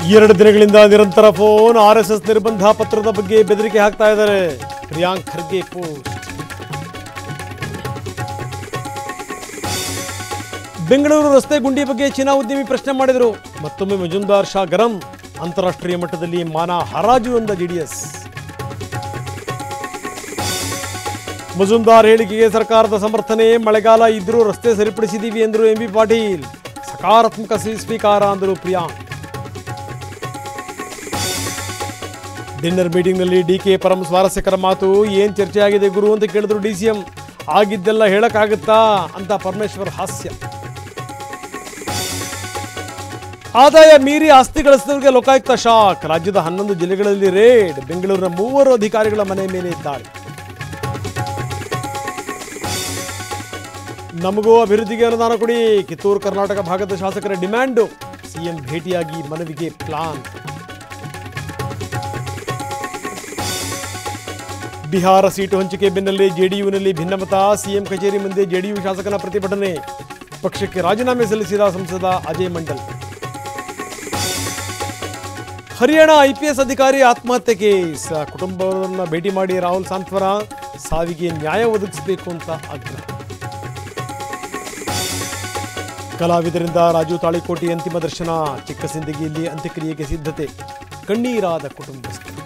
2 ದಿನಗಳಿಂದ ನಿರಂತರ phone RSS ನಿರ್ಬಂಧ ಪತ್ರದ ಬಗ್ಗೆ ಬೆದರಿಕೆ ಹಾಕ್ತಾ ಇದ್ದಾರೆ. ಪ್ರಿಯಾಂಕ್ ಖರ್ಗೆ ಪೋಸ್ಟ್. ಬೆಂಗಳೂರು ರಸ್ತೆ ಗುಂಡಿ ಬಗ್ಗೆ ಚೀನಾ ಉದ್ಯಮಿ ಪ್ರಶ್ನೆ ಮಾಡಿದರು. ಮತ್ತೊಮ್ಮೆ ಮಜುಂದಾರ್ ಶಾ ಗರಂ. ಅಂತಾರಾಷ್ಟ್ರೀಯ ಮಟ್ಟದಲ್ಲಿ ಮಾನ ಹರಾಜು ಎಂದ ಜೆಡಿಎಸ್. ಮಜುಂದಾರ್ ಹೇಳಿಕೆಗೆ ಸರ್ಕಾರದ ಸಮರ್ಥನೆ. ಮಳೆಗಾಲ ಇದ್ರೂ ರಸ್ತೆ ಸರಿಪಡಿಸಿದೀವಿ ಎಂದರು ಎಂಬಿ ಪಾಟೀಲ್. ಸಕಾರಾತ್ಮಕ ಸ್ವೀಕಾರ ಅಂದರು ಪ್ರಿಯಾಂಕ್. ಡಿನ್ನರ್ ಮೀಟಿಂಗ್ನಲ್ಲಿ ಡಿಕೆ ಪರಂ ಸ್ವಾರಸ್ಯಕರ ಮಾತು. ಏನ್ ಚರ್ಚೆ ಆಗಿದೆ ಗುರು ಅಂತ ಕೇಳಿದ್ರು ಡಿಸಿಎಂ. ಆಗಿದ್ದೆಲ್ಲ ಹೇಳಕ್ಕಾಗುತ್ತಾ ಅಂತ ಪರಮೇಶ್ವರ್ ಹಾಸ್ಯ. ಆದಾಯ ಮೀರಿ ಆಸ್ತಿ ಗಳಿಸಿದವರಿಗೆ ಲೋಕಾಯುಕ್ತ ಶಾಕ್. ರಾಜ್ಯದ 11 ಜಿಲ್ಲೆಗಳಲ್ಲಿ ರೇಡ್. ಬೆಂಗಳೂರಿನ 3 ಅಧಿಕಾರಿಗಳ ಮನೆ ಮೇಲೆ ದಾಳಿ. ನಮಗೂ ಅಭಿವೃದ್ಧಿಗೆ ಅನುದಾನ ಕೊಡಿ. ಕಿತ್ತೂರು ಕರ್ನಾಟಕ ಭಾಗದ ಶಾಸಕರ ಡಿಮ್ಯಾಂಡು. ಸಿಎಂ ಭೇಟಿಯಾಗಿ ಮನವಿಗೆ ಪ್ಲಾನ್. ಬಿಹಾರ ಸೀಟು ಹಂಚಿಕೆ ಬೆನ್ನಲ್ಲೇ ಜೆಡಿಯುವಿನಲ್ಲಿ ಭಿನ್ನಮತ. ಸಿಎಂ ಕಚೇರಿ ಮುಂದೆ ಜೆಡಿಯು ಶಾಸಕನ ಪ್ರತಿಭಟನೆ. ಪಕ್ಷಕ್ಕೆ ರಾಜೀನಾಮೆ ಸಲ್ಲಿಸಿದ ಸಂಸದ ಅಜಯ್ ಮಂಡಲ್. ಹರಿಯಾಣ ಐಪಿಎಸ್ ಅಧಿಕಾರಿ ಆತ್ಮಹತ್ಯೆ ಕೇಸ್. ಕುಟುಂಬವನ್ನು ಭೇಟಿ ಮಾಡಿ ರಾಹುಲ್ ಸಾಂತ್ವನ. ಸಾವಿಗೆ ನ್ಯಾಯ ಒದಗಿಸಬೇಕು ಅಂತ ಆಗ್ರಹ. ಕಲಾವಿದರಿಂದ ರಾಜು ತಾಳಿಕೋಟಿ ಅಂತಿಮ ದರ್ಶನ. ಚಿಕ್ಕಸಿಂದಗಿಯಲ್ಲಿ ಅಂತ್ಯಕ್ರಿಯೆಗೆ ಸಿದ್ಧತೆ. ಕಣ್ಣೀರಾದ ಕುಟುಂಬಸ್ಥರು.